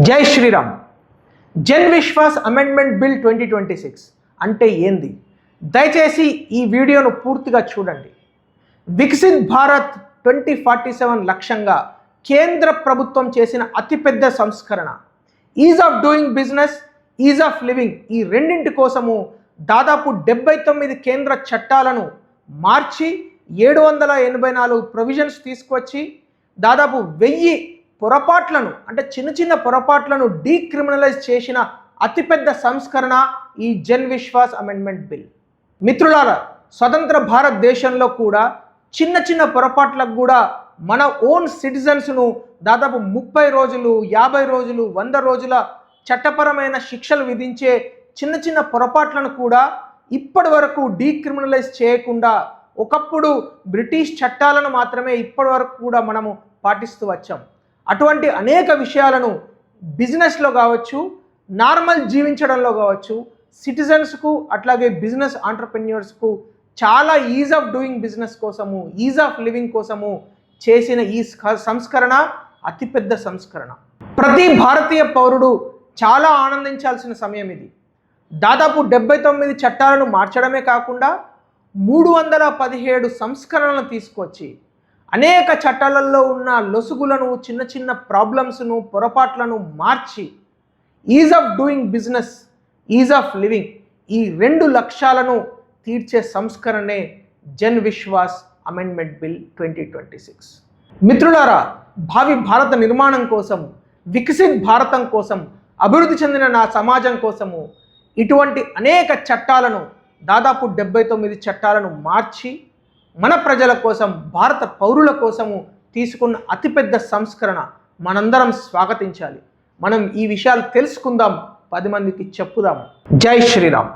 జై Sriram. Jan Vishwas amendment bill 2026 అంటే ఏంది? దయచేసి ఈ వీడియోను పూర్తిగా చూడండి. వికసిత్ భారత్ 2047 లక్ష్యంగా కేంద్ర ప్రభుత్వం చేసిన అతిపెద్ద సంస్కరణ is of doing business, ease of living. ఈ రెండింటి కోసము దాదాపు 79 కేంద్ర చట్టాలను మార్చి 784 ప్రొవిజన్స్ తీసుకొచ్చి దాదాపు 1000 పొరపాట్లను అంటే చిన్న పొరపాట్లను డీక్రిమినలైజ్ చేసిన అతిపెద్ద సంస్కరణ ఈ జన్ విశ్వాస్ అమెండ్మెంట్ బిల్. మిత్రులారా, స్వతంత్ర భారతదేశంలో కూడా చిన్న పొరపాట్లకు కూడా మన ఓన్ సిటిజన్స్ను దాదాపు 30 రోజులు, 50 రోజులు, 100 రోజుల చట్టపరమైన శిక్షలు విధించే చిన్న పొరపాట్లను కూడా ఇప్పటి వరకు డీక్రిమినలైజ్ చేయకుండా ఒకప్పుడు బ్రిటిష్ చట్టాలను మాత్రమే ఇప్పటి వరకు కూడా మనము పాటిస్తూ వచ్చాం. అటువంటి అనేక విషయాలను బిజినెస్లో కావచ్చు, నార్మల్ జీవించడంలో కావచ్చు, సిటిజన్స్కు అట్లాగే బిజినెస్ ఆంటర్ప్రెన్యూర్స్కు చాలా ఈజ్ ఆఫ్ డూయింగ్ బిజినెస్ కోసము, ఈజ్ ఆఫ్ లివింగ్ కోసము చేసిన ఈ సంస్కరణ అతిపెద్ద సంస్కరణ. ప్రతి భారతీయ పౌరుడు చాలా ఆనందించాల్సిన సమయం ఇది. దాదాపు 79 చట్టాలను మార్చడమే కాకుండా 317 సంస్కరణలను తీసుకొచ్చి అనేక చట్టాలలో ఉన్న లొసుగులను, చిన్న ప్రాబ్లమ్స్ను, పొరపాట్లను మార్చి ease of doing business, ease of living ఈ 2 లక్ష్యాలను తీర్చే సంస్కరణే జన్ విశ్వాస్ అమెండ్మెంట్ బిల్ 2026. మిత్రులారా, భావి భారత నిర్మాణం కోసం, వికసిత్ భారతం కోసం, అభివృద్ధి చెందిన నా సమాజం కోసము ఇటువంటి అనేక చట్టాలను దాదాపు 79 చట్టాలను మార్చి మన ప్రజల కోసం, భారత పౌరుల కోసము తీసుకున్న అతిపెద్ద సంస్కరణ మనందరం స్వాగతించాలి. మనం ఈ విషయాలు తెలుసుకుందాం, 10 మందికి చెప్పుదాం. జై శ్రీరామ్.